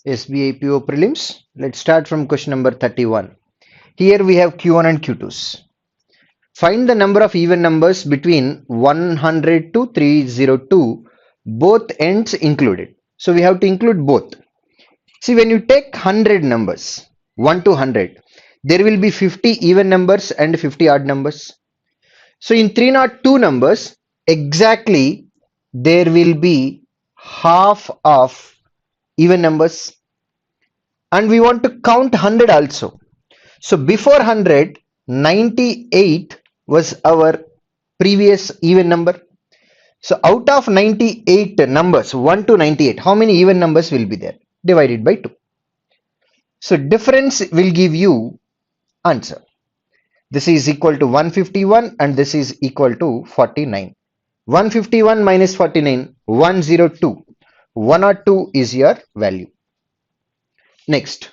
SBI PO prelims. Let's start from question number 31. Here we have Q1 and Q2s. Find the number of even numbers between 100 to 302, both ends included. So we have to include both. See, when you take 100 numbers, 1 to 100, there will be 50 even numbers and 50 odd numbers. So in 302 numbers, exactly there will be half of even numbers, and we want to count 100 also. So before 100, 98 was our previous even number. So out of 98 numbers, 1 to 98, how many even numbers will be there? Divided by 2. So difference will give you answer. This is equal to 151 and this is equal to 49. 151 minus 49, 102. 102 is your value. Next,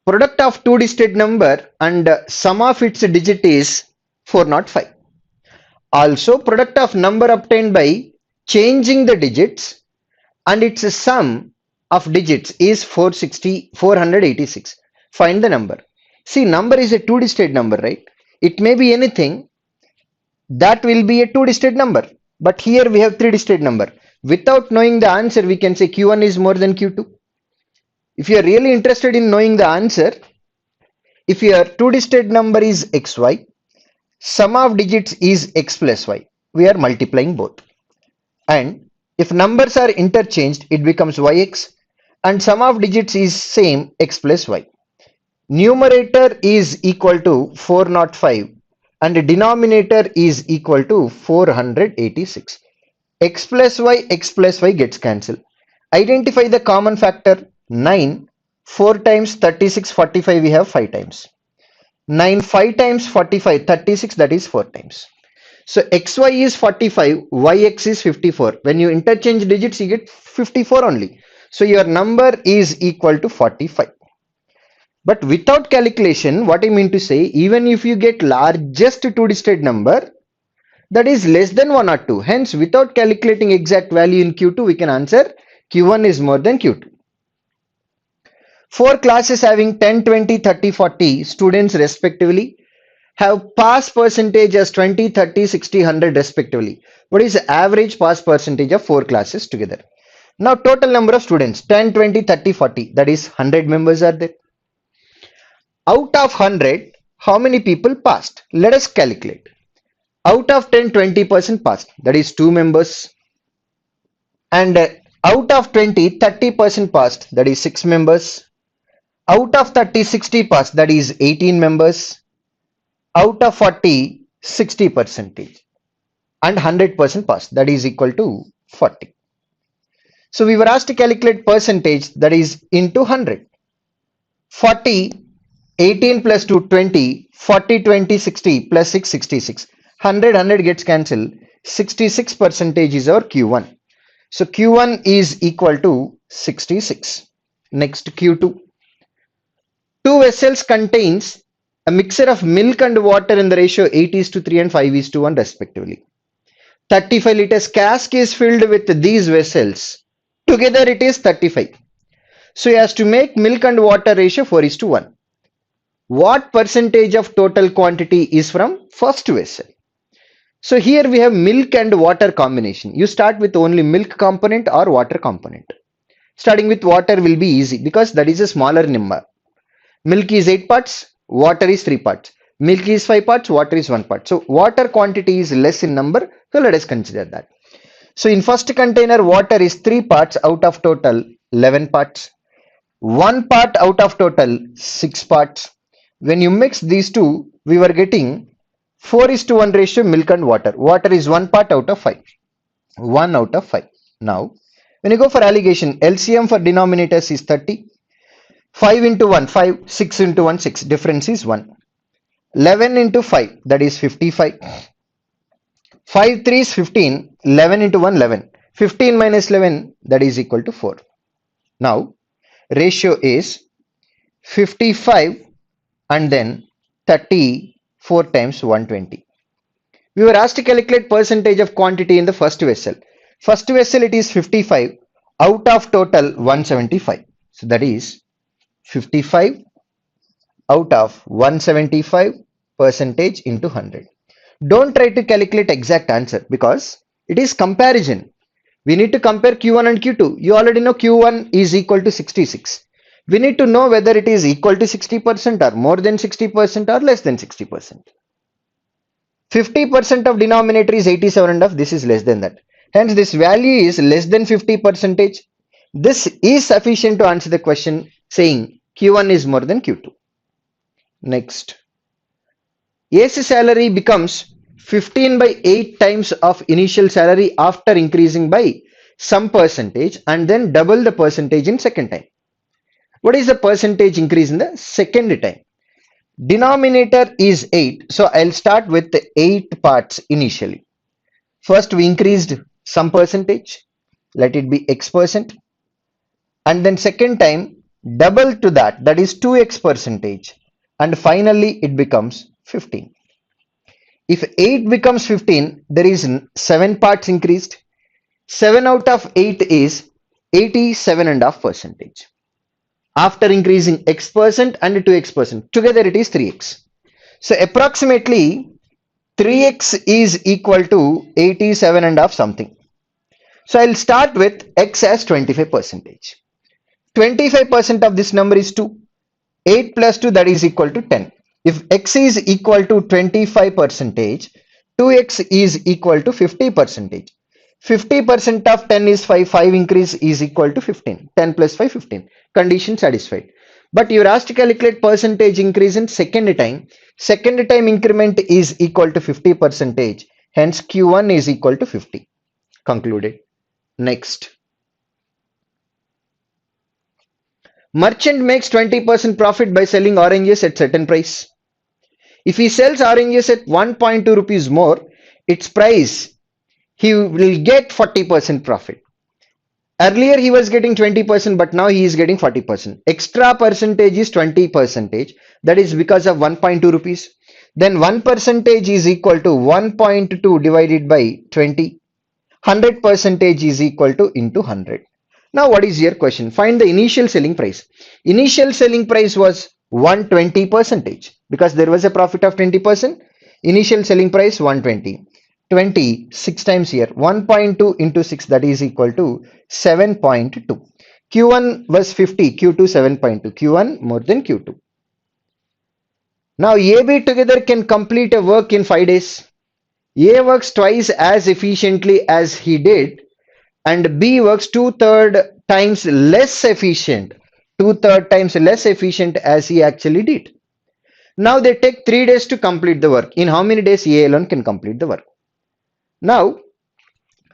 product of two digit number and sum of its digit is 405. Also, product of number obtained by changing the digits and its sum of digits is 486. Find the number. See, number is a two digit number, right? It may be anything that will be a two digit number, but here we have three digit number. Without knowing the answer, we can say Q1 is more than Q2. If you are really interested in knowing the answer, if your two digit number is xy, sum of digits is x plus y. We are multiplying both. And if numbers are interchanged, it becomes yx, and sum of digits is same x plus y. Numerator is equal to 405 and the denominator is equal to 486. X plus y gets cancelled. Identify the common factor. 9, 4 times 36, 45, we have 5 times. 9, 5 times 45, 36, that is 4 times. So xy is 45, yx is 54. When you interchange digits, you get 54 only. So your number is equal to 45. But without calculation, what I mean to say, even if you get largest two digit number, that is less than 1 or 2. Hence, without calculating exact value in Q2, we can answer Q1 is more than Q2. 4 classes having 10, 20, 30, 40 students respectively have pass percentage as 20, 30, 60, 100 respectively. What is the average pass percentage of 4 classes together? Now total number of students 10, 20, 30, 40, that is 100 members are there. Out of 100, how many people passed? Let us calculate. Out of 10, 20% passed, that is 2 members. And out of 20, 30% passed, that is 6 members. Out of 30, 60 passed, that is 18 members. Out of 40, 60 percentage. And 100% passed, that is equal to 40. So we were asked to calculate percentage, that is into 100. 40, 18 plus 2, 20, 40, 20, 60 plus 6, 66. 100 gets cancelled. 66 percentage is our Q1. So Q1 is equal to 66. Next, Q2. 2 vessels contains a mixture of milk and water in the ratio 8:3 and 5:1 respectively. 35 liters cask is filled with these vessels. Together it is 35. So he has to make milk and water ratio 4:1. What percentage of total quantity is from first vessel? So here we have milk and water combination. You start with only milk component or water component. Starting with water will be easy because that is a smaller number. Milk is 8 parts, water is 3 parts. Milk is 5 parts, water is 1 part. So water quantity is less in number. So let us consider that. So in first container, water is 3 parts out of total 11 parts. 1 part out of total 6 parts. When you mix these two, we were getting 4:1 ratio milk and water. Water is 1 part out of 5. 1 out of 5. Now, when you go for alligation, LCM for denominators is 30. 5 into 1, 5. 6 into 1, 6. Difference is 1. 11 into 5, that is 55. 5 3 is 15. 11 into 1, 11. 15 minus 11, that is equal to 4. Now, ratio is 55 and then 34 times 120. We were asked to calculate percentage of quantity in the first vessel. First vessel it is 55 out of total 175. So that is 55 out of 175 percentage into 100. Don't try to calculate exact answer because it is comparison. We need to compare Q1 and Q2. You already know Q1 is equal to 66. We need to know whether it is equal to 60% or more than 60% or less than 60%. 50% of denominator is 87.5. This is less than that. Hence, this value is less than 50%. This is sufficient to answer the question saying Q1 is more than Q2. Next. A's salary becomes 15 by 8 times of initial salary after increasing by some percentage and then double the percentage in second time. What is the percentage increase in the second time? Denominator is 8. So I'll start with the 8 parts initially. First we increased some percentage. Let it be x percent. And then second time double to that. That is 2x percentage. And finally it becomes 15. If 8 becomes 15, there is 7 parts increased. 7 out of 8 is 87.5%. After increasing x percent and 2x percent, together it is 3x. So approximately 3x is equal to 87.5 something. So I'll start with x as 25%. 25% of this number is 2. 8 plus 2, that is equal to 10. If x is equal to 25%, 2x is equal to 50%. 50% of 10 is 5. 5 increase is equal to 15. 10 plus 5, 15. Condition satisfied. But you are asked to calculate percentage increase in second time. Second time increment is equal to 50%. Hence Q1 is equal to 50. Concluded. Next. Merchant makes 20% profit by selling oranges at certain price. If he sells oranges at 1.2 rupees more, its price, he will get 40% profit. Earlier he was getting 20%, but now he is getting 40%. Extra percentage is 20%. That is because of 1.2 rupees. Then 1% is equal to 1.2 divided by 20. 100% is equal to into 100. Now what is your question? Find the initial selling price. Initial selling price was 120% because there was a profit of 20%. Initial selling price 120. 20 6 times here. 1.2 into 6, that is equal to 7.2. Q1 was 50, Q2 7.2. Q1 more than Q2. Now AB together can complete a work in 5 days. A works twice as efficiently as he did and B works 2/3 times less efficient. 2/3 times less efficient as he actually did. Now they take 3 days to complete the work. In how many days A alone can complete the work? Now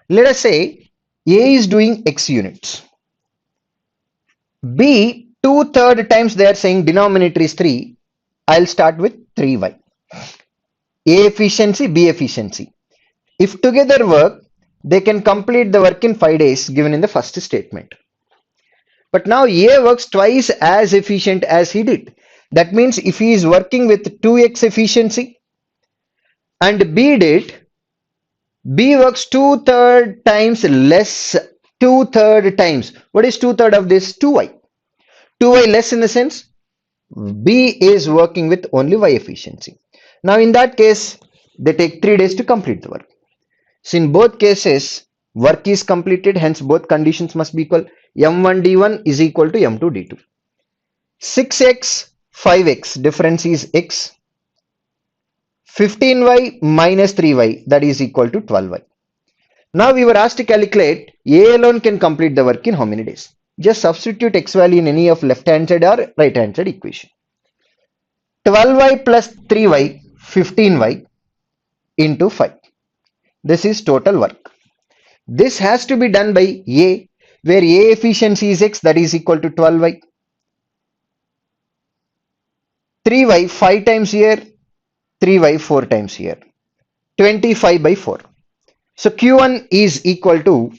let us say A is doing X units. B 2/3 times, they are saying denominator is 3. I'll start with 3y. A efficiency, B efficiency. If together work, they can complete the work in 5 days given in the first statement. But now A works twice as efficient as he did. That means if he is working with 2x efficiency and B did, B works 2/3 times less, 2/3 times. What is 2/3 of this? 2y. 2y less in the sense B is working with only y efficiency. Now in that case, they take 3 days to complete the work. So in both cases, work is completed, hence both conditions must be equal. M1 D1 is equal to M2 D2. 6x, 5x, difference is x. 15y minus 3y, that is equal to 12y. Now we were asked to calculate A alone can complete the work in how many days. Just substitute x value in any of left hand side or right hand side equation. 12y plus 3y, 15y into 5. This is total work. This has to be done by A, where A efficiency is x, that is equal to 12y. 3y 5 times here, 3y 4 times here. 25 by 4. So Q1 is equal to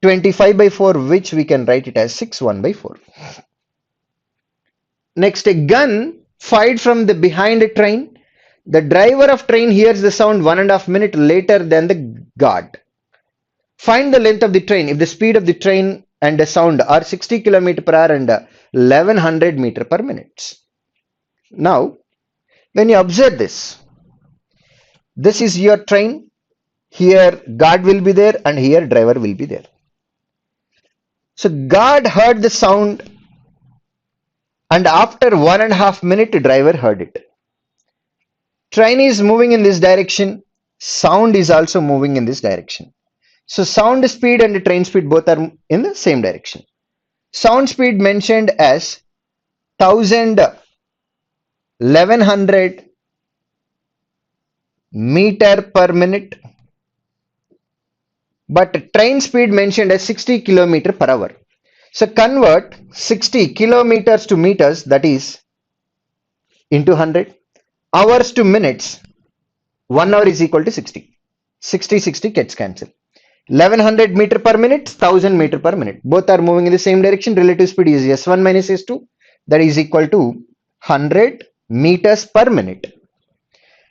25 by 4, which we can write it as 6 1 by 4. Next, a gun fired from the behind a train. The driver of train hears the sound 1.5 minutes later than the guard. Find the length of the train. If the speed of the train and the sound are 60 km per hour and 1100 meter per minute. Now, when you observe this, this is your train. Here guard will be there and here driver will be there. So guard heard the sound and after 1.5 minutes driver heard it. Train is moving in this direction. Sound is also moving in this direction. So sound speed and train speed both are in the same direction. Sound speed mentioned as 1100 meter per minute, but train speed mentioned as 60 kilometer per hour. So convert 60 kilometers to meters, that is into 100, hours to minutes. 1 hour is equal to 60. 60 gets cancelled. 1100 meter per minute, 1000 meter per minute. Both are moving in the same direction. Relative speed is S1 minus S2. That is equal to 100 meters per minute.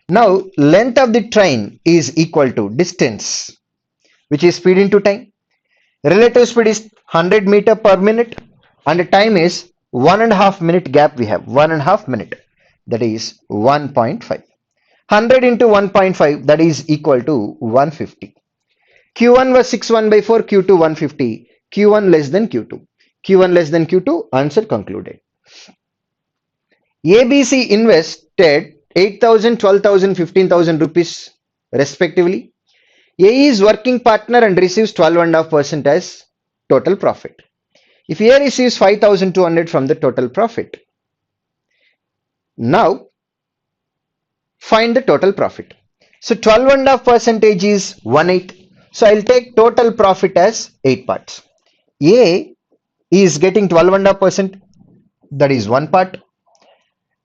Now, length of the train is equal to distance, which is speed into time. Relative speed is 100 meter per minute and time is 1.5 minute gap we have. 1.5 minute. That is 1.5. 100 into 1.5, that is equal to 150. Q1 was 6/1/4, Q2 150, Q1 less than Q2. Q1 less than Q2, answer concluded. ABC invested 8,000, 12,000, 15,000 rupees respectively. A is working partner and receives 12.5% as total profit. If A receives 5,200 from the total profit, now find the total profit. So 12.5% is 1/8. So I'll take total profit as 8 parts. A is getting 12.5%, that is 1 part.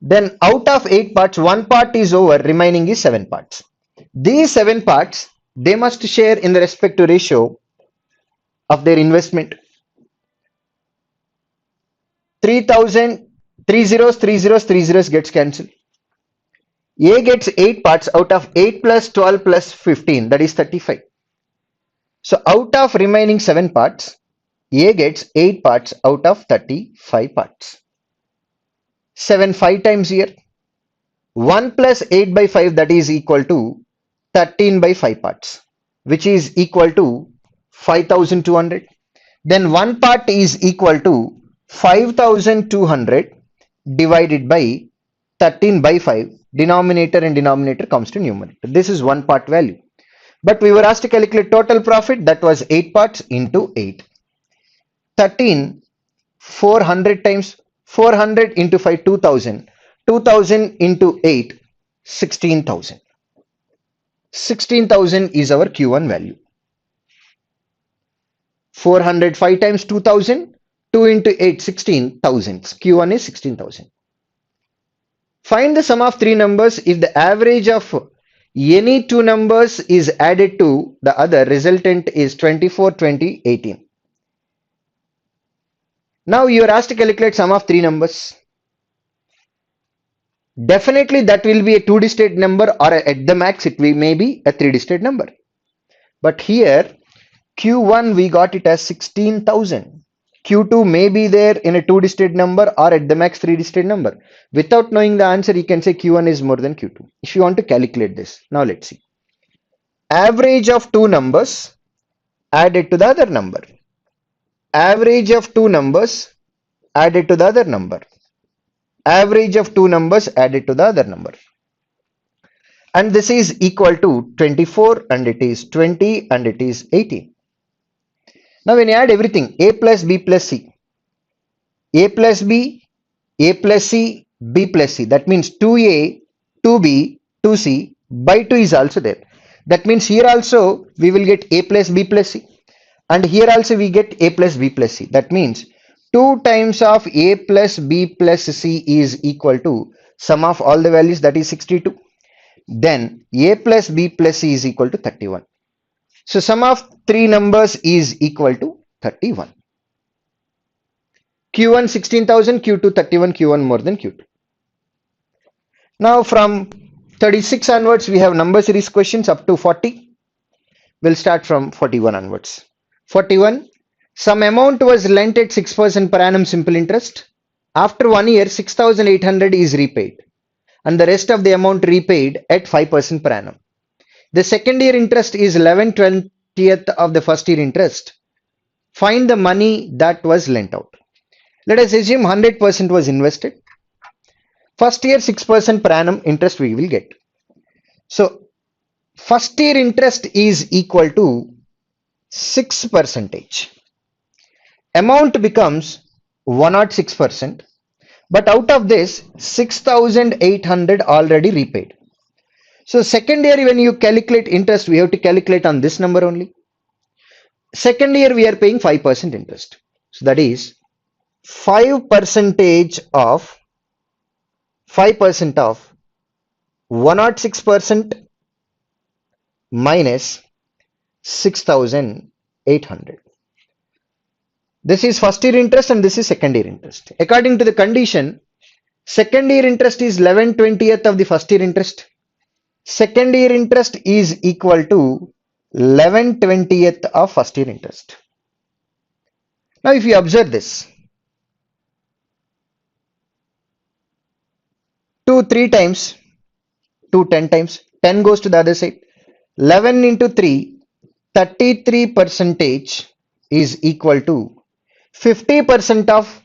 Then out of 8 parts, 1 part is over, remaining is 7 parts. These 7 parts, they must share in the respective ratio of their investment. 3,000, 3 zeros, 3 zeros, 3 zeros gets cancelled. A gets 8 parts out of 8 plus 12 plus 15, that is 35. So out of remaining 7 parts, A gets 8 parts out of 35 parts. 7 5 times here. 1 plus 8/5, that is equal to 13/5 parts, which is equal to 5,200. Then 1 part is equal to 5,200 divided by 13/5. Denominator and denominator comes to numerator. This is 1 part value. But we were asked to calculate total profit, that was 8 parts into 8. 13, 400 times 400 into 5, 2,000. 2,000 into 8, 16,000. 16,000 is our Q1 value. 405 times 2,000, 2 into 8, 16,000. Q1 is 16,000. Find the sum of 3 numbers if the average of any 2 numbers is added to the other. Resultant is 24, 20, 18. Now you are asked to calculate sum of 3 numbers. Definitely that will be a 2-digit number, or at the max it may be a 3-digit number. But here Q1 we got it as 16,000. Q2 may be there in a 2-digit number or at the max 3-digit number. Without knowing the answer, you can say Q1 is more than Q2. If you want to calculate this, now let's see. Average of 2 numbers added to the other number. Average of 2 numbers added to the other number. Average of 2 numbers added to the other number. And this is equal to 24 and it is 20 and it is 18. Now when you add everything, A plus B plus C, A plus B, A plus C, B plus C, that means 2A, 2B, 2C by 2 is also there. That means here also we will get A plus B plus C, and here also we get A plus B plus C. That means 2 times of A plus B plus C is equal to sum of all the values, that is 62. Then A plus B plus C is equal to 31. So sum of 3 numbers is equal to 31. Q1 16,000, Q2 31, Q1 more than Q2. Now from 36 onwards we have number series questions up to 40. We'll start from 41 onwards. 41. Some amount was lent at 6% per annum simple interest. After 1 year, 6,800 is repaid and the rest of the amount repaid at 5% per annum. The second year interest is 11/20th of the first year interest. Find the money that was lent out. Let us assume 100% was invested. First year 6% per annum interest we will get. So first year interest is equal to 6%. Amount becomes 106%, but out of this 6,800 already repaid. So second year when you calculate interest, we have to calculate on this number only. Second year we are paying 5% interest. So that is 5% of 5% of 106% minus 6,800. This is first year interest and this is second year interest. According to the condition, second year interest is 11/20th of the first year interest. Second year interest is equal to 11/20th of first year interest. Now if you observe this, 2 3 times, 2 10 times, 10 goes to the other side. 11 into 3, 33% is equal to 50% of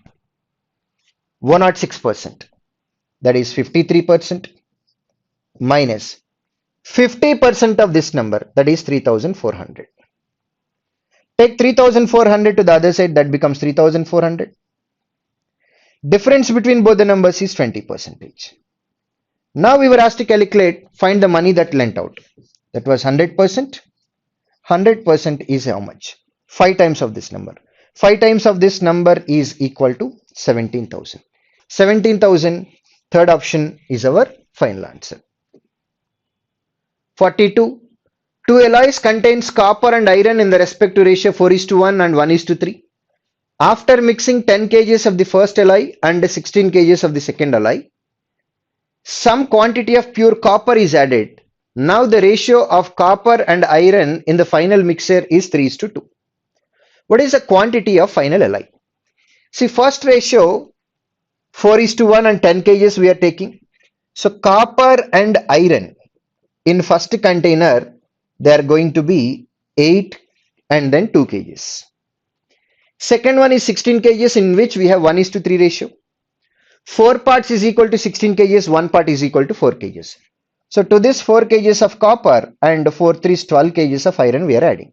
106%. That is 53% minus 50% of this number, that is 3,400. Take 3,400 to the other side, that becomes 3,400. Difference between both the numbers is 20%. Now we were asked to calculate, find the money that lent out. That was 100%. 100% is how much? 5 times of this number. 5 times of this number is equal to 17,000. 17,000, third option is our final answer. 42. Two alloys contains copper and iron in the respective ratio 4:1 and 1:3. After mixing 10 kg of the first alloy and 16 kg of the second alloy, some quantity of pure copper is added. Now the ratio of copper and iron in the final mixture is 3:2. What is the quantity of final alloy? See, first ratio 4:1 and 10 kg we are taking. So copper and iron in first container, they are going to be 8 and then 2 kg. Second one is 16 kg in which we have 1:3 ratio. 4 parts is equal to 16 kg, 1 part is equal to 4 kg. So to this 4 kg of copper and 4 3s 12 kg of iron we are adding.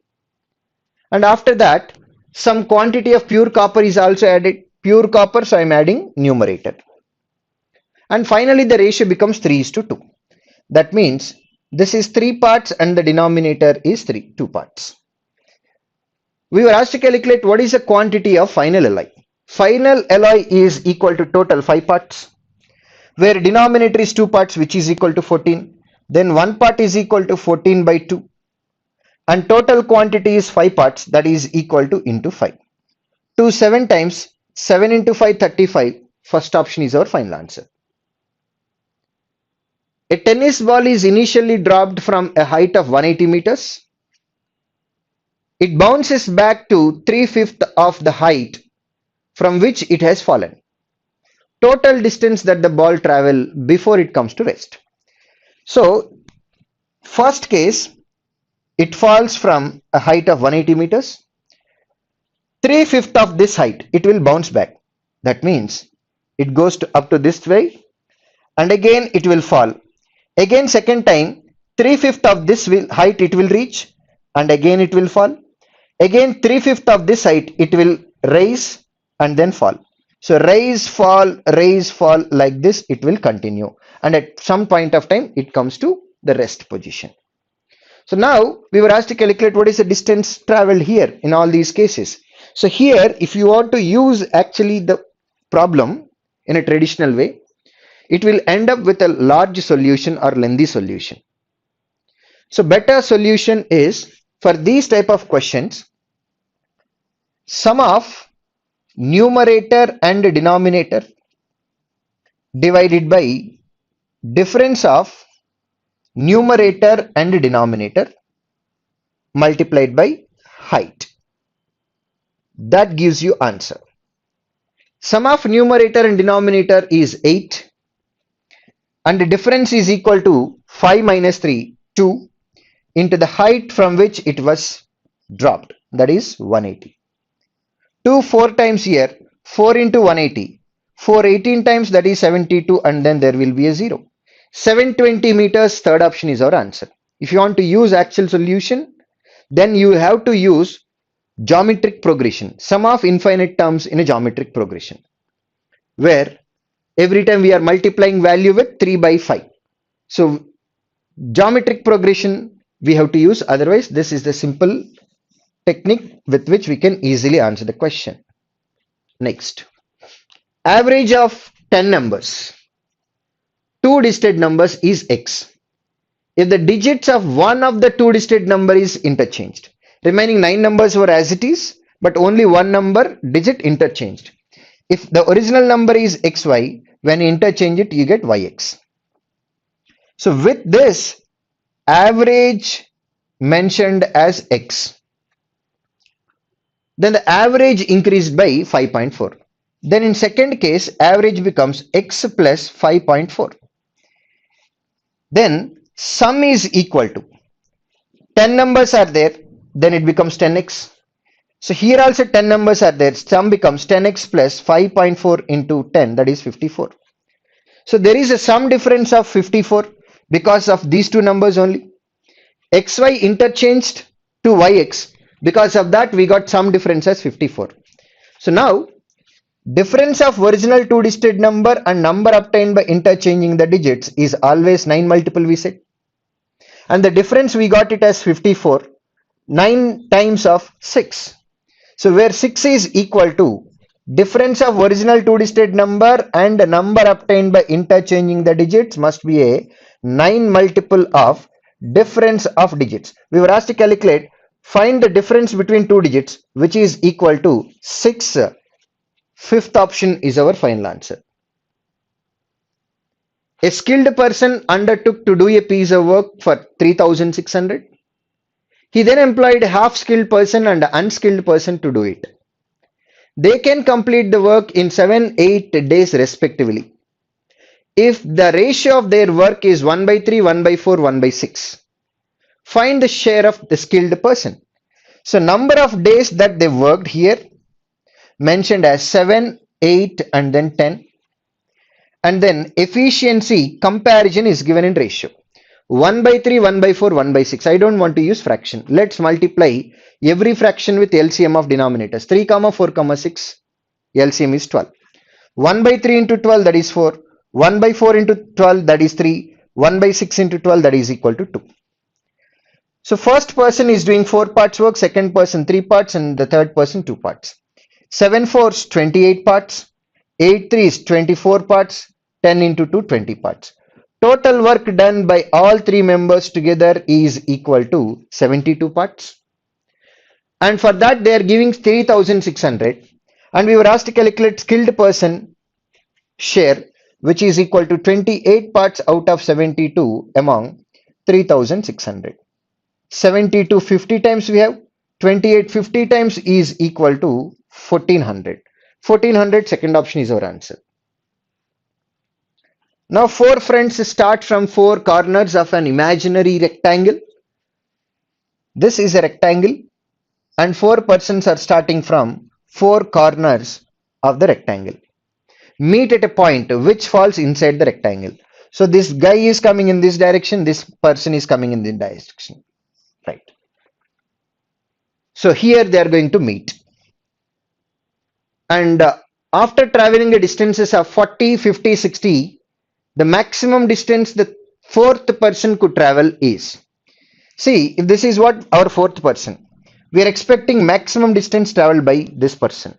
And after that, some quantity of pure copper is also added. Pure copper, so I am adding numerator. And finally the ratio becomes 3:2. That means this is 3 parts and the denominator is 2 parts. We were asked to calculate what is the quantity of final alloy. Final alloy is equal to total 5 parts, where denominator is 2 parts, which is equal to 14. Then 1 part is equal to 14 by 2. And total quantity is 5 parts, that is equal to into 5. 2 7 times, 7 into 5, 35. First option is our final answer. A tennis ball is initially dropped from a height of 180 meters. It bounces back to 3/5 of the height from which it has fallen. Total distance that the ball travel before it comes to rest. So first case, it falls from a height of 180 meters. 3/5 of this height, it will bounce back. That means it goes up to this way and again it will fall. Again second time, 3/5 of this height it will reach and again it will fall. Again 3/5 of this height it will rise and then fall. So rise, fall, like this it will continue, and at some point of time it comes to the rest position. So now we were asked to calculate what is the distance traveled here in all these cases. So here, if you want to use actually the problem in a traditional way, it will end up with a large solution or lengthy solution. So better solution is, for these type of questions, sum of numerator and denominator divided by difference of numerator and denominator multiplied by height. That gives you answer. Sum of numerator and denominator is 8 and the difference is equal to 5 minus 3, 2 into the height from which it was dropped, that is 180. 2 4 times here, 4 into 180, 4 18 times, that is 72, and then there will be a 0. 720 meters, third option is our answer. If you want to use actual solution, then you have to use geometric progression, sum of infinite terms in a geometric progression, where every time we are multiplying value with 3 by 5. So geometric progression we have to use, otherwise this is the simple technique with which we can easily answer the question. Next, average of 10 numbers, two digit numbers is x. If the digits of one of the two digit number is interchanged, remaining 9 numbers were as it is, but only one number digit interchanged. If the original number is xy, when you interchange it, you get yx. So with this, average mentioned as x, then the average increased by 5.4. Then in second case, average becomes x plus 5.4. Then sum is equal to 10 numbers are there, then it becomes 10x. So here also 10 numbers are there, sum becomes 10x plus 5.4 into 10, that is 54. So there is a sum difference of 54 because of these two numbers only. xy interchanged to yx, because of that we got sum difference as 54. So now difference of original two digit number and number obtained by interchanging the digits is always 9 multiple, we said, and the difference we got it as 54, 9 times of 6. So where 6 is equal to difference of original two digit number and the number obtained by interchanging the digits must be a 9 multiple of difference of digits. We were asked to calculate, find the difference between two digits, which is equal to 6. Fifth option is our final answer. A skilled person undertook to do a piece of work for 3,600. He then employed a half-skilled person and an unskilled person to do it. They can complete the work in 7-8 days respectively. If the ratio of their work is 1 by 3, 1 by 4, 1 by 6, find the share of the skilled person. So number of days that they worked here mentioned as 7, 8 and then 10. And then efficiency comparison is given in ratio. 1 by 3, 1 by 4, 1 by 6. I don't want to use fraction. Let's multiply every fraction with LCM of denominators. 3, 4, 6. LCM is 12. 1 by 3 into 12, that is 4. 1 by 4 into 12, that is 3. 1 by 6 into 12, that is equal to 2. So first person is doing 4 parts work, second person 3 parts, and the third person 2 parts. 7 4s 28 parts, 8 3s 24 parts, 10 into 2 20 parts. Total work done by all three members together is equal to 72 parts. And for that they are giving 3,600, and we were asked to calculate skilled person share, which is equal to 28 parts out of 72 among 3,600. 72 50 times we have, 28 50 times is equal to 1400. 1400, second option is our answer. Now 4 friends start from 4 corners of an imaginary rectangle. This is a rectangle and 4 persons are starting from 4 corners of the rectangle. Meet at a point which falls inside the rectangle. So this guy is coming in this direction, this person is coming in this direction, right? So here they are going to meet. And after traveling the distances of 40, 50, 60, the maximum distance the fourth person could travel is, see, if this is what our fourth person, we are expecting maximum distance traveled by this person.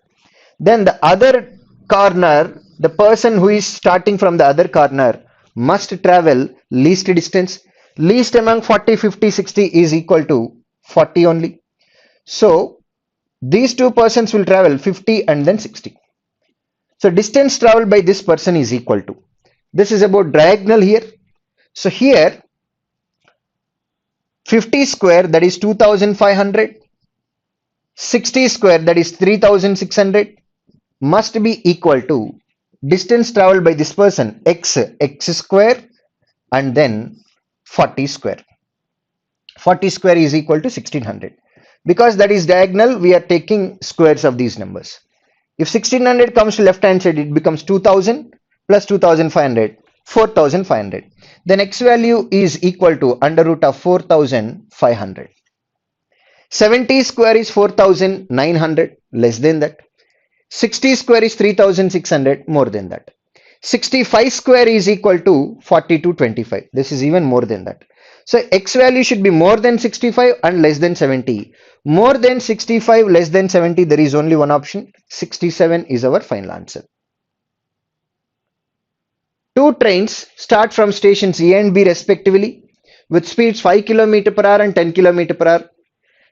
Then the other corner, the person who is starting from the other corner must travel least distance. Least among 40, 50, 60 is equal to 40 only. So these two persons will travel 50 and then 60. So distance traveled by this person is equal to, this is about diagonal here. So here 50 square, that is 2,500, 60 square, that is 3,600, must be equal to distance traveled by this person x square and then 40 square. 40 square is equal to 1600. Because that is diagonal, we are taking squares of these numbers. If 1600 comes to left hand side, it becomes 2000 plus 2500, 4500. Then x value is equal to under root of 4500. 70 square is 4900, less than that. 60 square is 3600, more than that. 65 square is equal to 4225. This is even more than that. So x value should be more than 65 and less than 70. More than 65, less than 70, there is only one option. 67 is our final answer. Two trains start from stations A and B respectively with speeds 5 km per hour and 10 km per hour.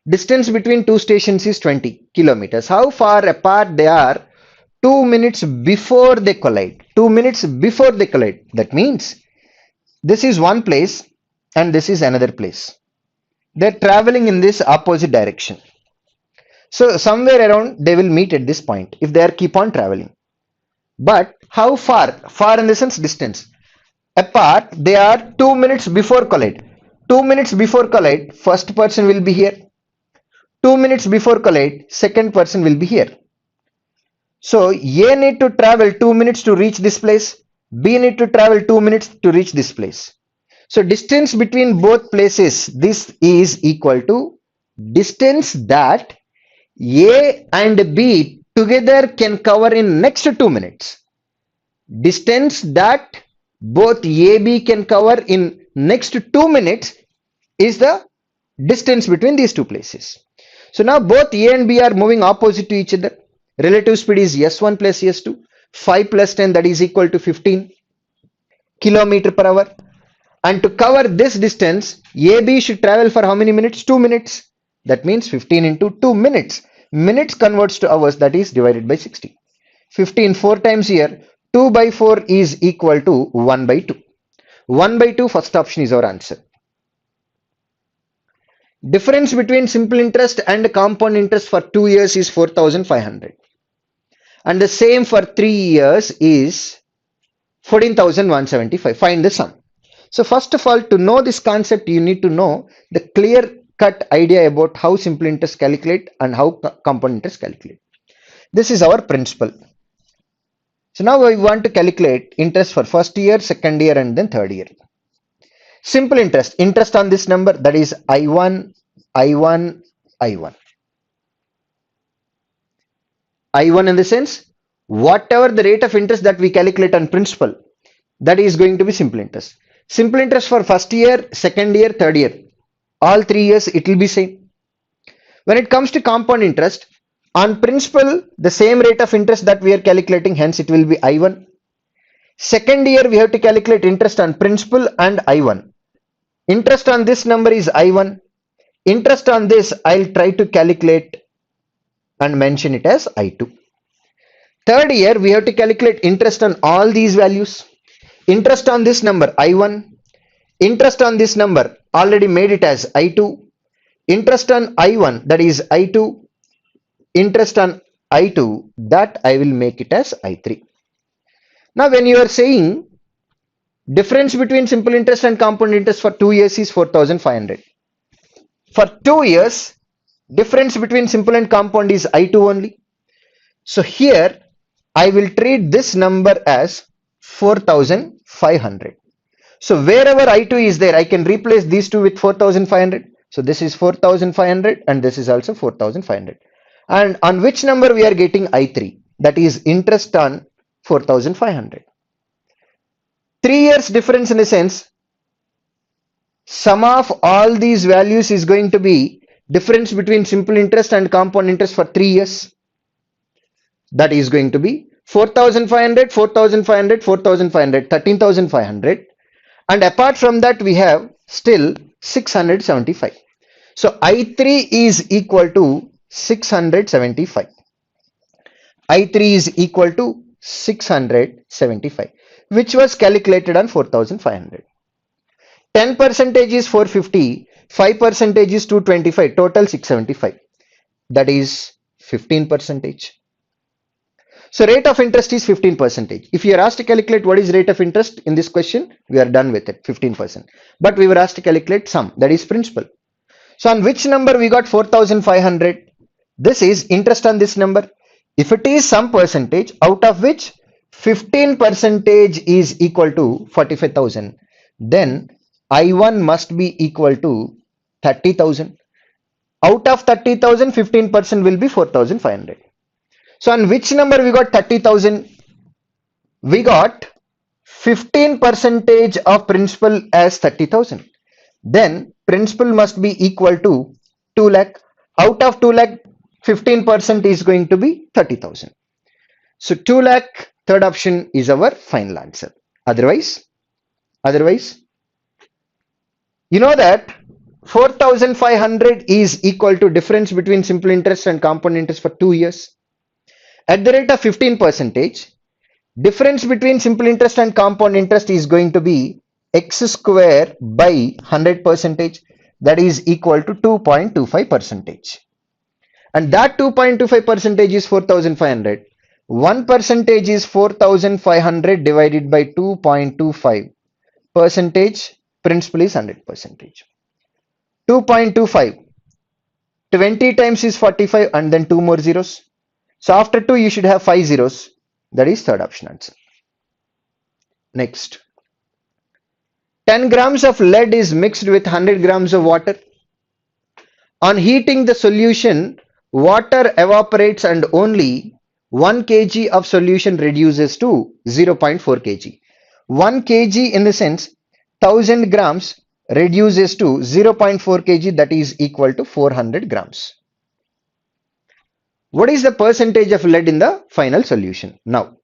Distance between two stations is 20 kilometers. How far apart they are? 2 minutes before they collide. 2 minutes before they collide. That means this is one place and this is another place. They're traveling in this opposite direction. So somewhere around they will meet at this point if they keep on traveling. But how far? Far in the sense distance. Apart, they are 2 minutes before collide. 2 minutes before collide, first person will be here. 2 minutes before collide, second person will be here. So A need to travel 2 minutes to reach this place. B need to travel 2 minutes to reach this place. So distance between both places, this is equal to distance that A and B together can cover in next 2 minutes. Distance that both AB can cover in next 2 minutes is the distance between these two places. So now both A and B are moving opposite to each other. Relative speed is S1 plus S2. 5 plus 10, that is equal to 15 kilometer per hour. And to cover this distance, AB should travel for how many minutes? 2 minutes. That means 15 into 2 minutes. Minutes converts to hours, that is divided by 60. 15 4 times here. 2 by 4 is equal to 1 by 2. 1 by 2, first option is our answer. Difference between simple interest and compound interest for 2 years is 4500. And the same for 3 years is 14,175. Find the sum. So first of all, to know this concept, you need to know the clear-cut idea about how simple interest calculate and how compound interest calculate. This is our principle. So now we want to calculate interest for first year, second year, and then third year. Simple interest, interest on this number, that is I1, I1, I1. I1 in the sense, whatever the rate of interest that we calculate on principal, that is going to be simple interest. Simple interest for first year, second year, third year, all 3 years it will be same. When it comes to compound interest, on principal, the same rate of interest that we are calculating, hence it will be I1. Second year, we have to calculate interest on principal and I1. Interest on this number is I1. Interest on this, I'll try to calculate and mention it as I2. Third year, we have to calculate interest on all these values. Interest on this number I1. Interest on this number, already made it as I2. Interest on I1, that is I2. Interest on I2, that I will make it as I3. Now when you are saying difference between simple interest and compound interest for 2 years is 4500. For 2 years, difference between simple and compound is I2 only. So here I will treat this number as 4500. So wherever I2 is there, I can replace these two with 4500. So this is 4500 and this is also 4500. And on which number we are getting I3? That is interest on 4500. 3 years difference in a sense, sum of all these values is going to be difference between simple interest and compound interest for 3 years. That is going to be 4500, 4500, 4500, 13,500. And apart from that, we have still 675. So I3 is equal to 675. I3 is equal to 675, which was calculated on 4500. 10% is 450, 5% is 225, total 675. That is 15%. So rate of interest is 15%. If you are asked to calculate what is rate of interest in this question, we are done with it, 15%. But we were asked to calculate sum, that is principal. So on which number we got 4,500? This is interest on this number. If it is some percentage, out of which 15% is equal to 45,000, then I1 must be equal to 30,000. Out of 30,000, 15% will be 4,500. So on which number we got 30,000? We got 15% of principal as 30,000. Then principal must be equal to 2 lakh. Out of 2 lakh, 15% is going to be 30,000. So 2 lakh, third option is our final answer. Otherwise, you know that 4,500 is equal to difference between simple interest and compound interest for 2 years. At the rate of 15%, difference between simple interest and compound interest is going to be x square by 100%, that is equal to 2.25%. And that 2.25% is 4,500. 1% is 4,500 divided by 2.25 percentage. Principal is 100%. 2.25. 20 times is 45 and then 2 more zeros. So after 2 you should have 5 zeros. That is third option answer. Next. 10 grams of lead is mixed with 100 grams of water. On heating the solution, water evaporates and only 1 kg of solution reduces to 0.4 kg. 1 kg in the sense 1000 grams reduces to 0.4 kg, that is equal to 400 grams. What is the percentage of lead in the final solution? Now,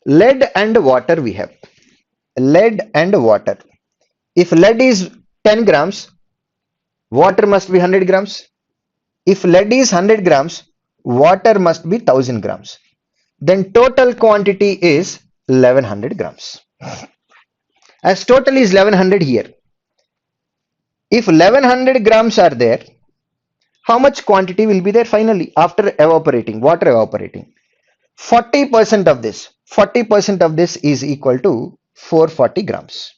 lead and water we have. Lead and water. If lead is 10 grams, water must be 100 grams. If lead is 100 grams, water must be 1000 grams. Then total quantity is 1100 grams. As total is 1100 here. If 1100 grams are there, how much quantity will be there finally after evaporating, water evaporating? 40% of this is equal to 440 grams.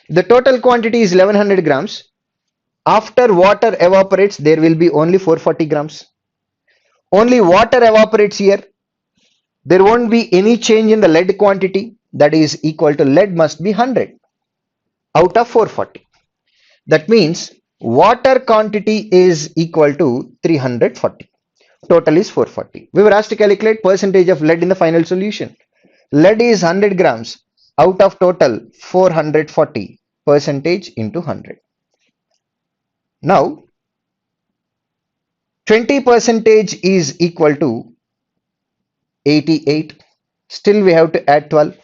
The total quantity is 1100 grams. After water evaporates, there will be only 440 grams. Only water evaporates here. There won't be any change in the lead quantity. That is equal to lead must be 100 out of 440. That means water quantity is equal to 340. Total is 440. We were asked to calculate percentage of lead in the final solution. Lead is 100 grams out of total 440, percentage into 100. Now 20% is equal to 88. Still we have to add 12.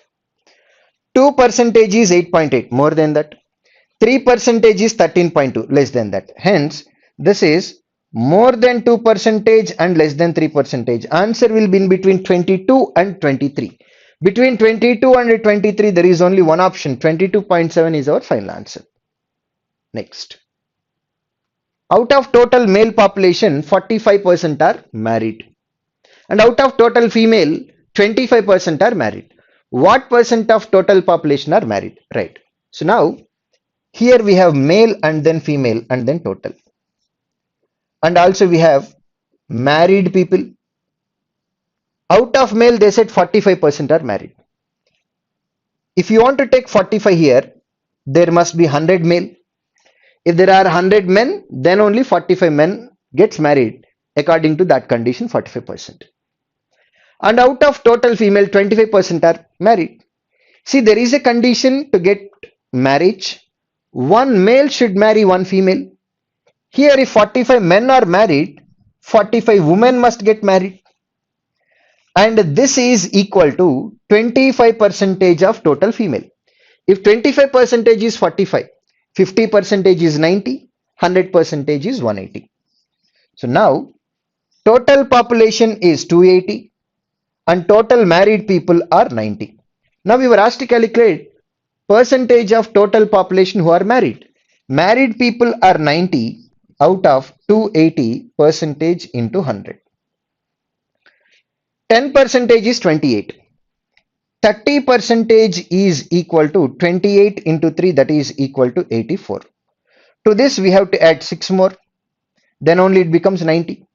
2% is 8.8, more than that. 3% is 13.2, less than that. Hence, this is more than 2% and less than 3%. Answer will be in between 22 and 23. Between 22 and 23, there is only one option. 22.7 is our final answer. Next. Out of total male population, 45% are married. And out of total female, 25% are married. What percent of total population are married? Right. So now, here we have male and then female and then total. And also we have married people. Out of male, they said 45% are married. If you want to take 45 here, there must be 100 male. If there are 100 men, then only 45 men gets married according to that condition, 45%. And out of total female, 25% are married. See, there is a condition to get marriage. One male should marry one female. Here, if 45 men are married, 45 women must get married. And this is equal to 25% of total female. If 25% is 45, 50% is 90, 100% is 180. So now, total population is 280 and total married people are 90. Now we were asked to calculate percentage of total population who are married. Married people are 90 out of 280, percentage into 100. 10 percentage is 28. 30 percentage is equal to 28 into 3, that is equal to 84. To this we have to add 6 more, then only it becomes 90.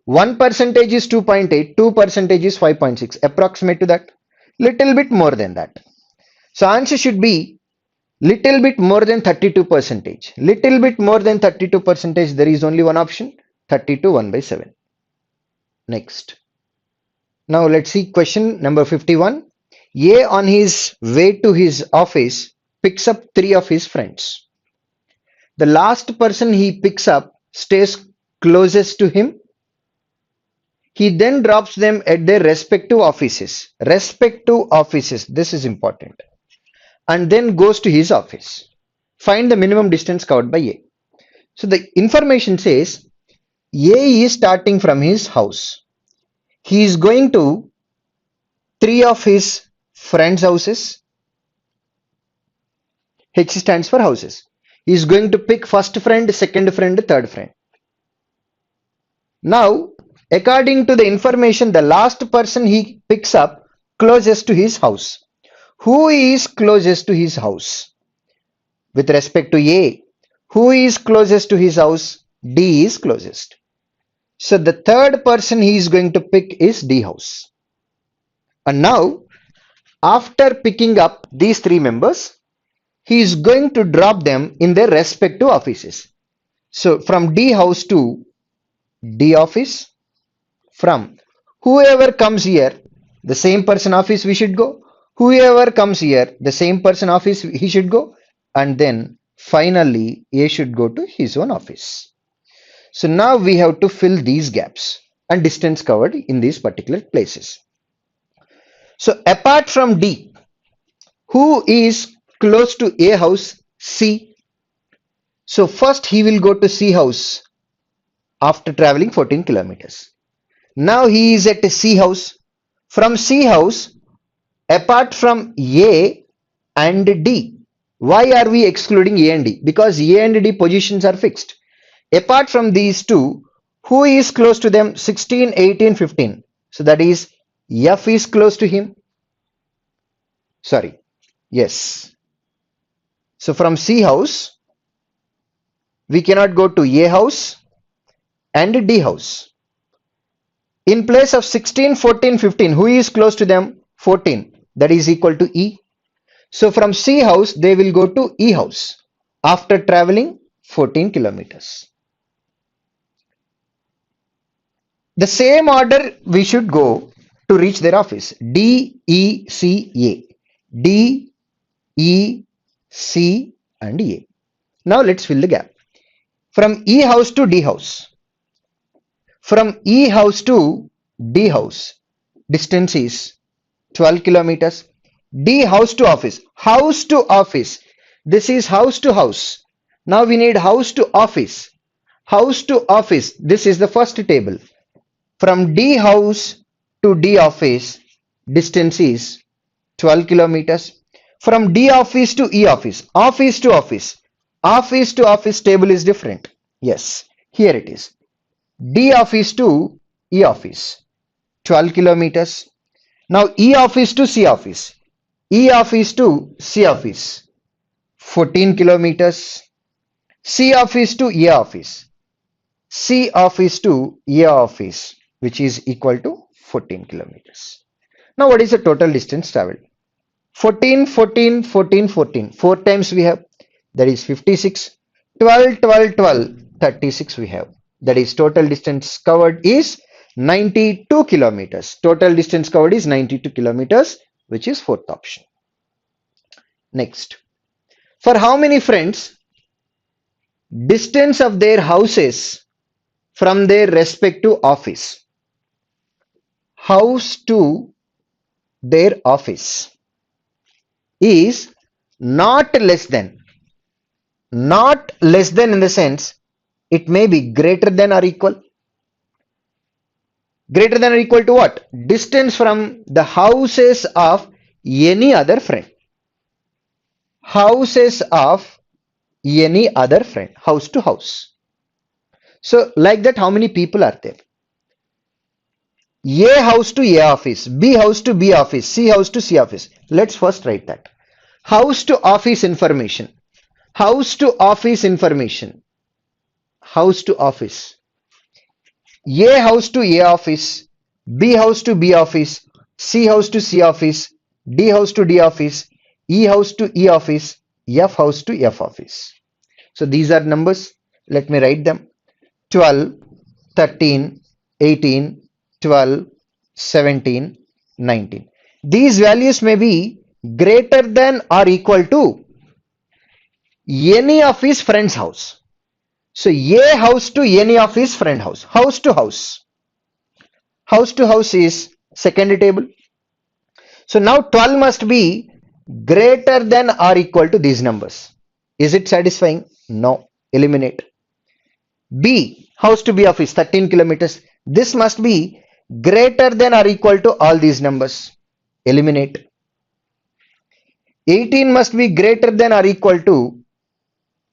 1 percentage is 2.8, 2 percentage is 5.6, approximate to that, little bit more than that. So answer should be little bit more than 32 percentage. Little bit more than 32 percentage, there is only one option, 32 1 by 7. Next. Now let's see question number 51. A on his way to his office picks up 3 of his friends. The last person he picks up stays closest to him. He then drops them at their respective offices. Respective offices, this is important. And then goes to his office. Find the minimum distance covered by A. So the information says A is starting from his house. He is going to 3 of his friends' houses. H stands for houses. He is going to pick first friend, second friend, third friend. Now, according to the information, the last person he picks up closest to his house. Who is closest to his house? With respect to A, who is closest to his house? D is closest. So the third person he is going to pick is D house. And now, after picking up these 3 members, he is going to drop them in their respective offices. So from D house to D office, from whoever comes here, the same person office we should go. Whoever comes here, the same person office he should go. And then finally A should go to his own office. So now we have to fill these gaps and distance covered in these particular places. So apart from D, who is close to A house? C. So first he will go to C house after traveling 14 kilometers. Now he is at C house. From C house, apart from A and D, why are we excluding A and D? Because A and D positions are fixed. Apart from these two, who is close to them? 16, 18, 15. So that is F is close to him. Sorry. Yes. So from C house, we cannot go to A house and D house. In place of 16, 14, 15, who is close to them? 14. That is equal to E. So from C house, they will go to E house after traveling 14 kilometers. The same order we should go to reach their office. D, E, C, A. D, E, C and A. Now let's fill the gap. From E house to D house. From E house to D house, distance is 12 kilometers. D house to office. House to office. This is house to house. Now we need house to office. House to office. This is the first table. From D house to D office, distance is 12 kilometers. From D office to E office. Office to office. Office to office table is different. Yes, here it is. D office to E office, 12 kilometers. Now E office to C office. E office to C office, 14 kilometers. C office to E office. C office to E office, which is equal to 14 kilometers. Now what is the total distance traveled? 14, 14, 14, 14. 4 times we have. That is 56. 12, 12, 12. 36 we have. That is total distance covered is 92 kilometers. Total distance covered is 92 kilometers, which is fourth option. Next. For how many friends? Distance of their houses from their respective office. House to their office is not less than. Not less than in the sense it may be greater than or equal. Greater than or equal to what? Distance from the houses of any other friend. Houses of any other friend. House to house. So like that, how many people are there? A house to A office, B house to B office, C house to C office. Let's first write that. House to office information. House to office information. House to office. A house to A office, B house to B office, C house to C office, D house to D office, E house to E office, F house to F office. So these are numbers. Let me write them. 12, 13, 18, 12, 17, 19. These values may be greater than or equal to any of his friend's house. So A house to any of his friend house. House to house. House to house is second table. So now 12 must be greater than or equal to these numbers. Is it satisfying? No. Eliminate. B house to B office 13 kilometers. This must be greater than or equal to all these numbers. Eliminate. 18 must be greater than or equal to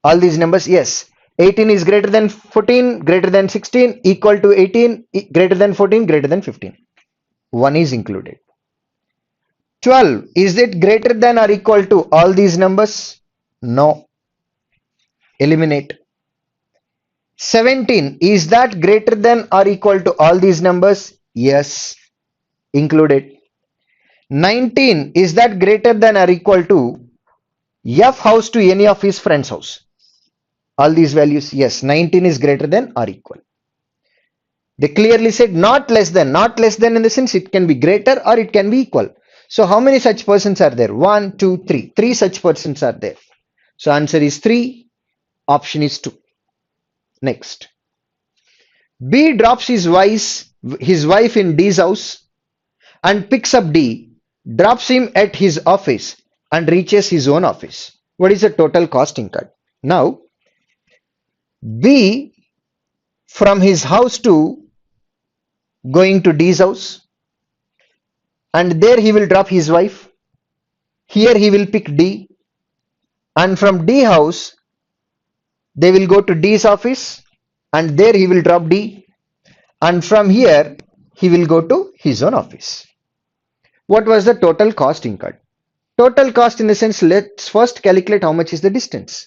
all these numbers. Yes. 18 is greater than 14, greater than 16, equal to 18, greater than 14, greater than 15. 1 is included. 12, is it greater than or equal to all these numbers? No. Eliminate. 17, is that greater than or equal to all these numbers? Yes. Included. 19, is that greater than or equal to F house to any of his friend's house? All these values, yes. 19 is greater than or equal. They clearly said not less than. Not less than in the sense it can be greater or it can be equal. So how many such persons are there? 1, 2, 3. 3 such persons are there. So answer is 3. Option is 2. Next. B drops his wife in D's house and picks up D, drops him at his office and reaches his own office. What is the total cost incurred? Now, B from his house to going to D's house, and there he will drop his wife. Here he will pick D, and from D house they will go to D's office, and there he will drop D, and from here he will go to his own office. What was the total cost incurred? Total cost in the sense, let's first calculate how much is the distance.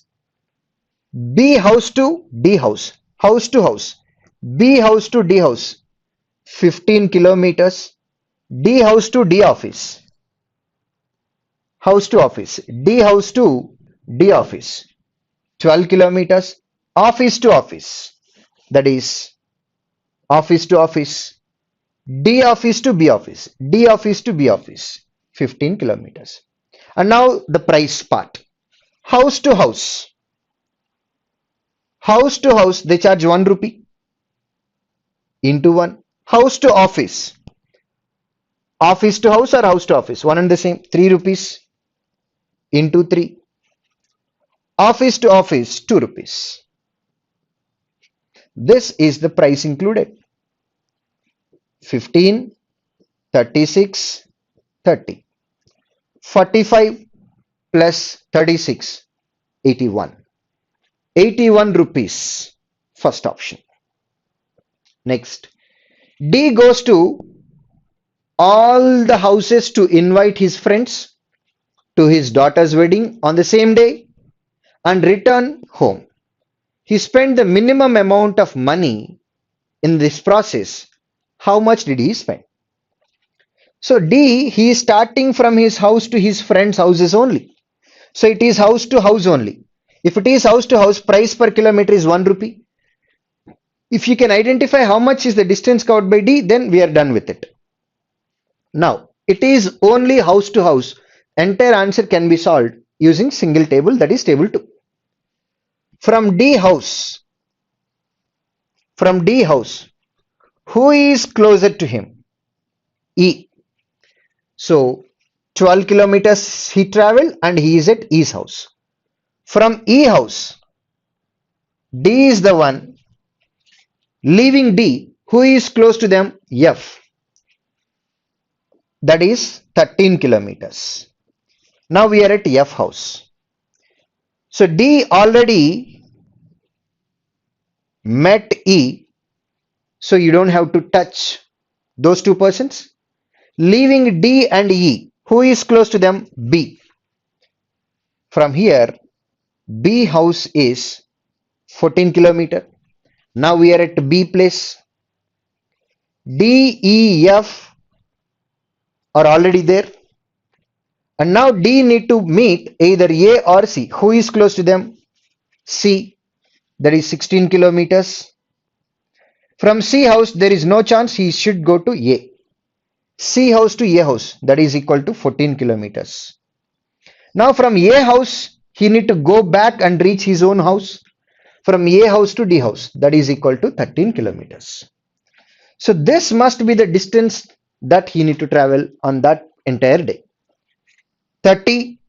B house to D house, house to house, B house to D house, 15 kilometers. D house to D office, house to office, D house to D office, 12 kilometers. Office to office, that is office to office, D office to B office, D office to B office, 15 kilometers. And now the price part. House to house. House to house, they charge 1 rupee into 1. House to office. Office to house or house to office? One and the same. 3 rupees into 3. Office to office, 2 rupees. This is the price included. 15, 36, 30. 45 plus 36, 81. 81 rupees, first option. Next, D goes to all the houses to invite his friends to his daughter's wedding on the same day and return home. He spent the minimum amount of money in this process. How much did he spend? So D, he is starting from his house to his friend's houses only. So it is house to house only. If it is house to house, price per kilometer is 1 rupee. If you can identify how much is the distance covered by D, then we are done with it. Now, it is only house to house. Entire answer can be solved using single table, that is table 2. From D house, who is closer to him? E. So 12 kilometers he traveled and he is at E's house. From E house, D is the one. Leaving D, who is close to them? F. That is 13 kilometers. Now we are at F house. So D already met E, so you don't have to touch those two persons. Leaving D and E, who is close to them? B. From here, B house is 14 kilometer. Now we are at B place. D, E, F are already there. And now D need to meet either A or C. Who is close to them? C. That is 16 kilometers. From C house, there is no chance, he should go to A. C house to A house, that is equal to 14 kilometers. Now from A house, he need to go back and reach his own house. From A house to D house, that is equal to 13 kilometers. So this must be the distance that he need to travel on that entire day. 30,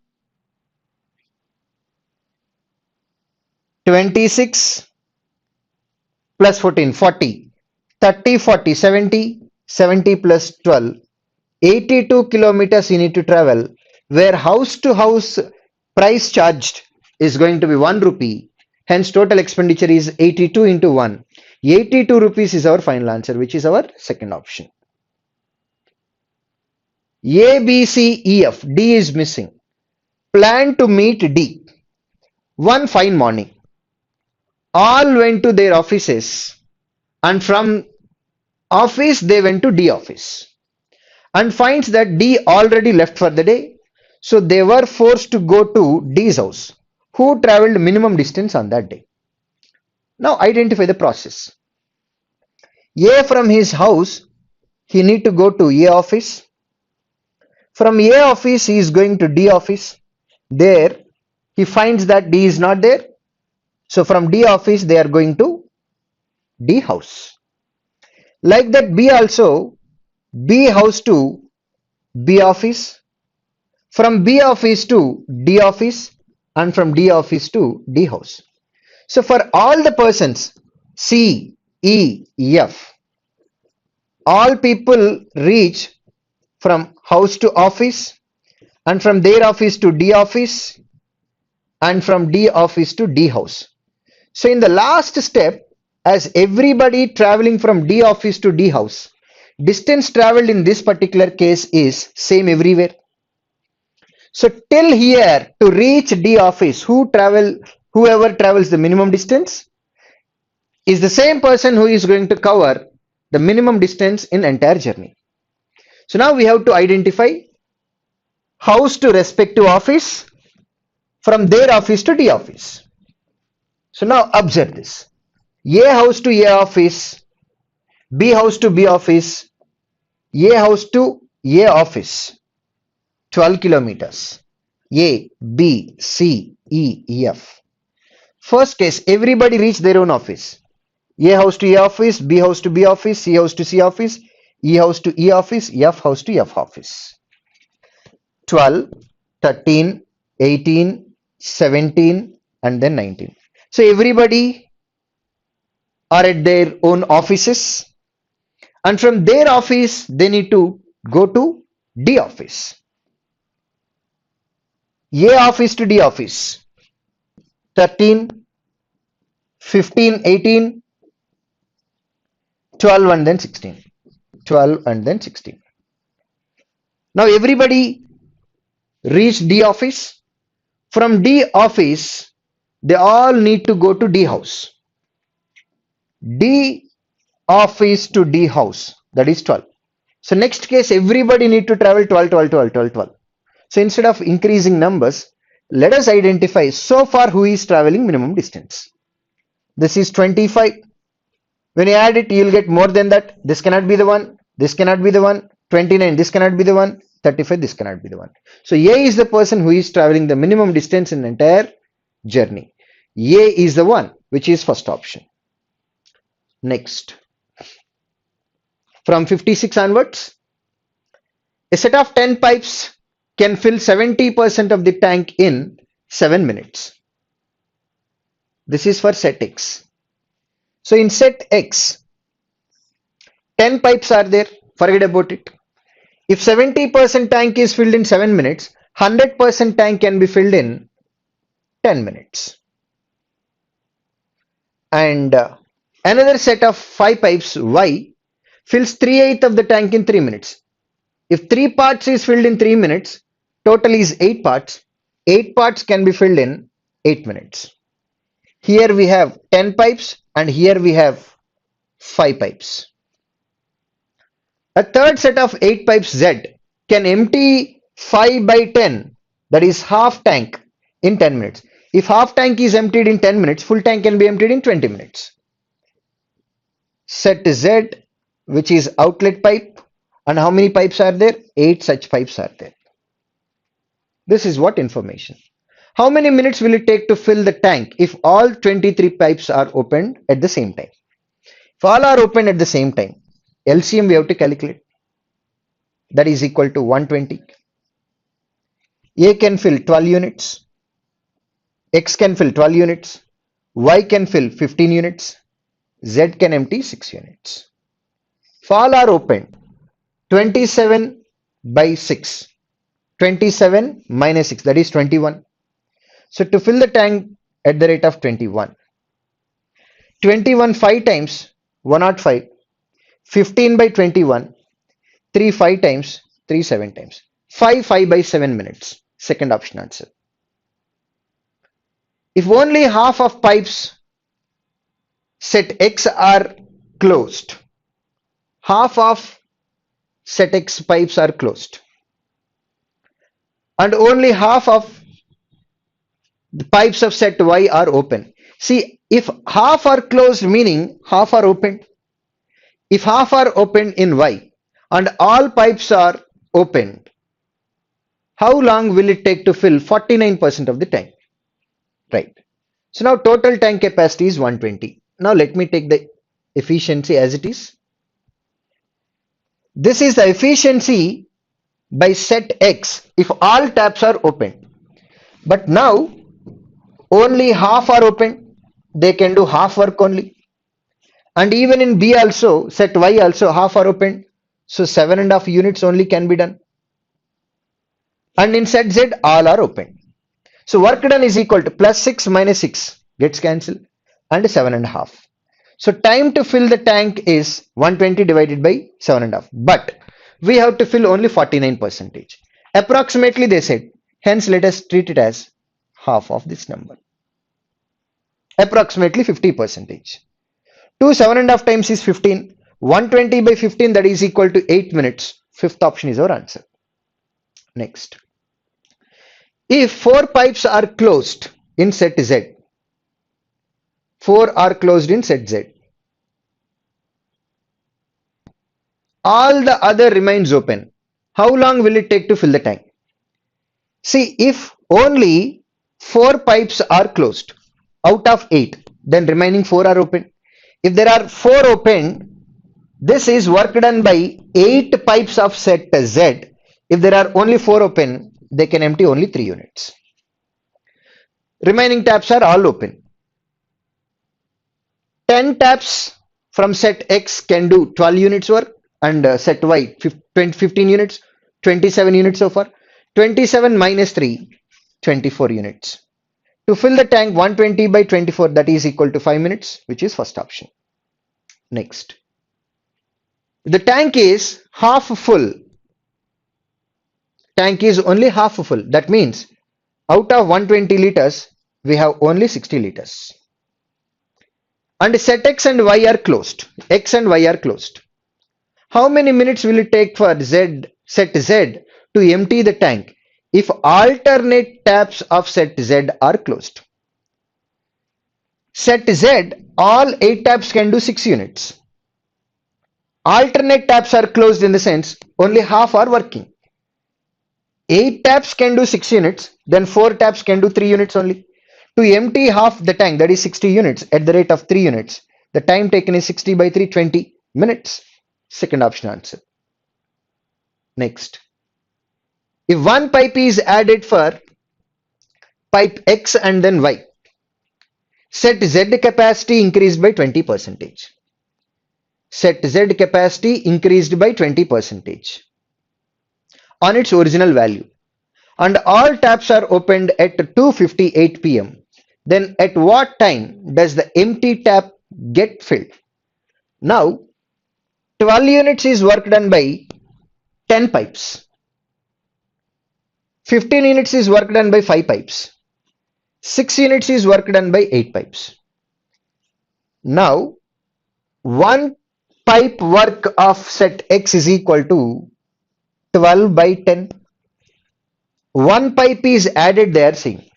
26 plus 14, 40, 30, 40, 70, 70 plus 12, 82 kilometers he need to travel, where house to house price charged is going to be 1 rupee. Hence total expenditure is 82 into 1. 82 rupees is our final answer, which is our second option. A, B, C, E, F. D is missing. Plan to meet D. One fine morning, all went to their offices, and from office they went to D office, and finds that D already left for the day. So they were forced to go to D's house, who traveled minimum distance on that day. Now identify the process. A, from his house, he need to go to A office. From A office, he is going to D office. There, he finds that D is not there. So from D office, they are going to D house. Like that, B also, B house to B office. From B office to D office, and from D office to D house. So for all the persons, C, E, F, all people reach from house to office, and from their office to D office, and from D office to D house. So in the last step, as everybody traveling from D office to D house, distance traveled in this particular case is same everywhere. So till here, to reach D office, whoever travels the minimum distance is the same person who is going to cover the minimum distance in entire journey. So now we have to identify house to respective office, from their office to D office. So now observe this. A house to A office, B house to B office, A house to A office, 12 kilometers. A, B, C, E, F. First case, everybody reached their own office. A house to A office, B house to B office, C house to C office, E house to E office, F house to F office. 12, 13, 18, 17, and then 19. So everybody are at their own offices, and from their office they need to go to D office. A office to D office, 13, 15, 18, 12 and then 16. 12 and then 16. Now everybody reached D office. From D office, they all need to go to D house. D office to D house, that is 12. So next case, everybody need to travel 12, 12, 12, 12, 12. So instead of increasing numbers, let us identify so far who is traveling minimum distance. This is 25. When you add it, you will get more than that. This cannot be the one. This cannot be the one. 29, this cannot be the one. 35, this cannot be the one. So A is the person who is traveling the minimum distance in the entire journey. A is the one, which is first option. Next, from 56 onwards, a set of 10 pipes can fill 70% of the tank in 7 minutes. This is for set X. So in set X, 10 pipes are there, forget about it. If 70% tank is filled in 7 minutes, 100% tank can be filled in 10 minutes. And another set of 5 pipes Y fills 3/8 of the tank in 3 minutes. If 3 parts is filled in 3 minutes, total is 8 parts. 8 parts can be filled in 8 minutes. Here we have 10 pipes and here we have 5 pipes. A third set of 8 pipes Z can empty 5 by 10, that is half tank, in 10 minutes. If half tank is emptied in 10 minutes, full tank can be emptied in 20 minutes. Set Z, which is outlet pipe, and how many pipes are there? 8 such pipes are there. This is what information. How many minutes will it take to fill the tank if all 23 pipes are opened at the same time? If all are opened at the same time, LCM we have to calculate. That is equal to 120. A can fill 12 units. X can fill 12 units. Y can fill 15 units. Z can empty 6 units. If all are opened, 27 by 6. 27 minus 6, that is 21. So to fill the tank at the rate of 21, 21 5 times 105, 15 by 21, 3 5 times, 3 7 times, 5 by 7 minutes. Second option answer. If only half of pipes set X are closed, half of set X pipes are closed, and only half of the pipes of set Y are open. See, if half are closed, meaning half are open. If half are open in Y and all pipes are opened, how long will it take to fill 49% of the tank? Right. So now total tank capacity is 120. Now let me take the efficiency as it is. This is the efficiency by set X if all taps are open. But now only half are open. They can do half work only. And even in B also, set Y also, half are open. So 7.5 units only can be done. And in set Z, all are open. So work done is equal to plus 6 minus 6 gets cancelled and 7.5. So time to fill the tank is 120 divided by 7.5. But we have to fill only 49%. Approximately they said. Hence let us treat it as half of this number. Approximately 50%. 2 7.5 times is 15. 120 by 15, that is equal to 8 minutes. Fifth option is our answer. Next. If 4 pipes are closed in set Z, 4 are closed in set Z, all the other remains open, how long will it take to fill the tank? See, if only 4 pipes are closed out of 8, then remaining 4 are open. If there are 4 open, this is work done by 8 pipes of set Z. If there are only 4 open, they can empty only 3 units. Remaining taps are all open. 10 taps from set X can do 12 units work and set Y 15 units, 27 units so far. 27 minus 3, 24 units. To fill the tank 120 by 24, that is equal to 5 minutes, which is first option. Next. The tank is half full. Tank is only half full. That means out of 120 liters, we have only 60 liters. And set X and Y are closed. X and Y are closed. How many minutes will it take for set Z to empty the tank if alternate taps of set Z are closed? Set Z, all 8 taps can do 6 units. Alternate taps are closed in the sense only half are working. 8 taps can do 6 units, then 4 taps can do 3 units only. To empty half the tank, that is 60 units at the rate of 3 units, the time taken is 60 by 3, 20 minutes. Second option answer. Next. If one pipe is added for pipe X and then Y, set Z capacity increased by 20%. Set Z capacity increased by 20% on its original value, and all taps are opened at 2:58 p.m. Then at what time does the empty tap get filled? Now 12 units is work done by 10 pipes. 15 units is work done by 5 pipes. 6 units is work done by 8 pipes. Now, one pipe work of set X is equal to 12 by 10. One pipe is added there, see.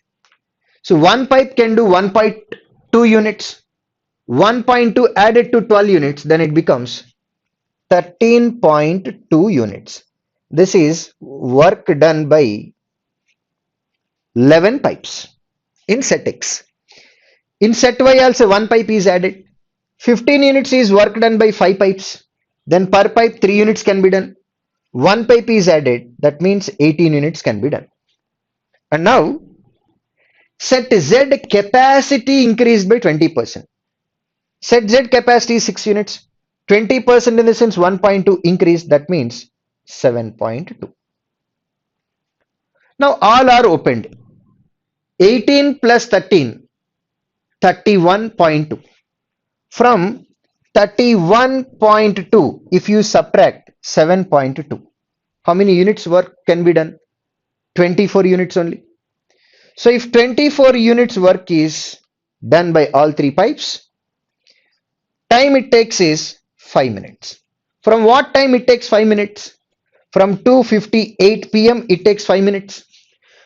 So one pipe can do 1.2 units. 1.2 added to 12 units, then it becomes 13.2 units. This is work done by 11 pipes in set X. In set Y also one pipe is added. 15 units is work done by 5 pipes. Then per pipe 3 units can be done. One pipe is added. That means 18 units can be done. And now set Z capacity increased by 20%. Set Z capacity is 6 units. 20% in the sense 1.2 increase. That means 7.2. Now all are opened. 18 plus 13, 31.2. From 31.2, if you subtract 7.2, how many units work can be done? 24 units only. So if 24 units work is done by all 3 pipes, time it takes is 5 minutes. From what time it takes 5 minutes? From 2:58 p.m. it takes 5 minutes.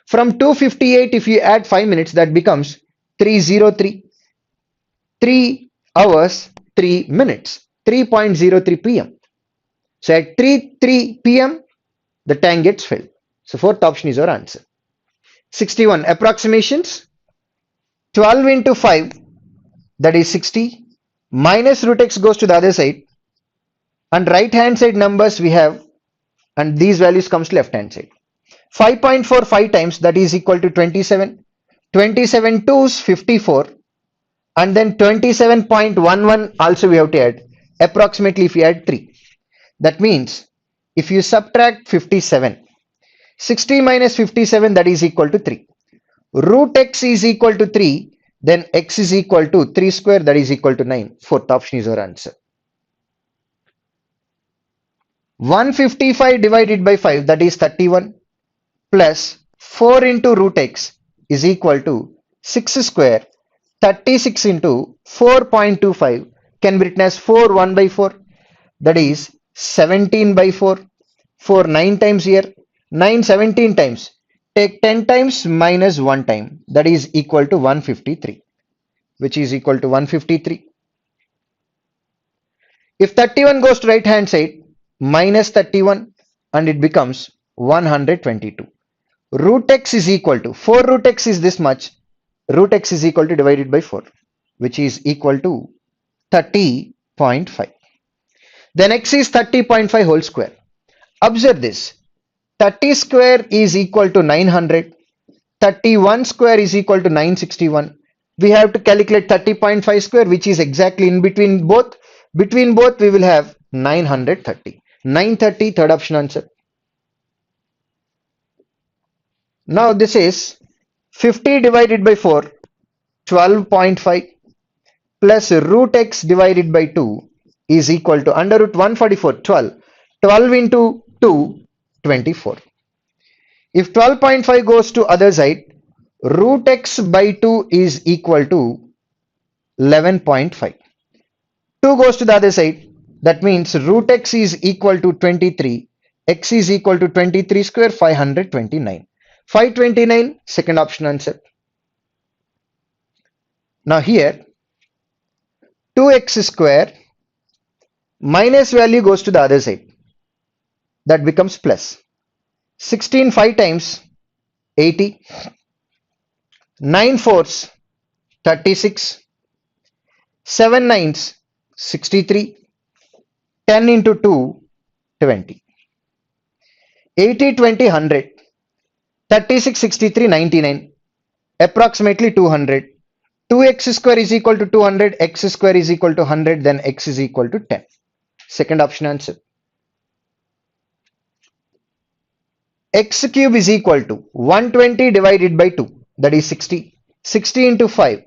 From 2:58, if you add 5 minutes, that becomes 3:03. 3 hours, 3 minutes, 3:03 p.m. So at 3:03 p.m., the tank gets filled. So fourth option is our answer. 61. Approximations. 12 into 5, that is 60. Minus root x goes to the other side. And right hand side numbers we have, and these values comes to left hand side. 5.45 times, that is equal to 27. 27 2s 54. And then 27.11 also we have to add. Approximately if we add 3. That means if you subtract 57, 60 minus 57, that is equal to 3. Root x is equal to 3. Then x is equal to 3 square, that is equal to 9. Fourth option is our answer. 155 divided by 5, that is 31, plus 4 into root x is equal to 6 square. 36 into 4.25 can be written as 4 1 by 4, that is 17 by 4. 4 9 times here, 9 17 times. Take 10 times minus 1 time, that is equal to 153, which is equal to 153. If 31 goes to right hand side, minus 31, and it becomes 122. Root x is equal to 4 root x is this much. Root x is equal to divided by 4, which is equal to 30.5. Then x is 30.5 whole square. Observe this. 30 square is equal to 900. 31 square is equal to 961. We have to calculate 30.5 square, which is exactly in between both. Between both we will have 930. 930, third option answer. Now this is 50 divided by 4, 12.5, plus root x divided by 2 is equal to under root 144, 12. 12 into 2, 24. If 12.5 goes to other side, root x by 2 is equal to 11.5. 2 goes to the other side. That means root x is equal to 23. X is equal to 23 square, 529. 529, second option answer. Now here, 2x square minus value goes to the other side. That becomes plus. 16 5 times 80. 9 4s 36. 7 9s 63. 10 into 2 20. 80 20 100. 36 63 99. Approximately 200. 2x square is equal to 200. X square is equal to 100. Then x is equal to 10. Second option answer. X cube is equal to 120 divided by 2, that is 60. 60 into 5,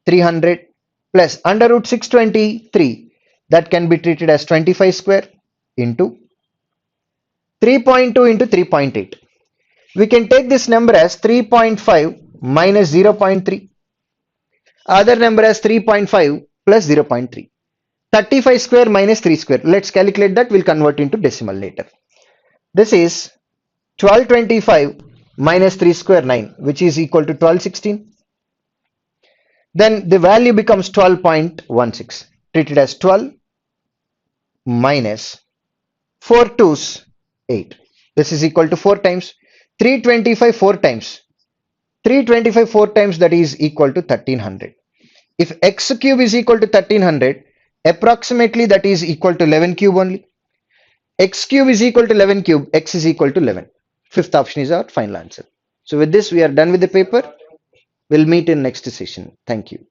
300, plus under root 623. that can be treated as 25 square into 3.2 into 3.8. We can take this number as 3.5 minus 0.3. Other number as 3.5 plus 0.3. 35 square minus 3 square. Let's calculate that. We'll convert into decimal later. This is 1225 minus 3 square 9, which is equal to 1216. Then the value becomes 12.16. Treated as 12 minus 4 twos 8. This is equal to 4 times 325 4 times. 325 4 times, that is equal to 1300. If x cube is equal to 1300, approximately that is equal to 11 cube only. X cube is equal to 11 cube, x is equal to 11. Fifth option is our final answer. So with this we are done with the paper. We'll meet in next session. Thank you.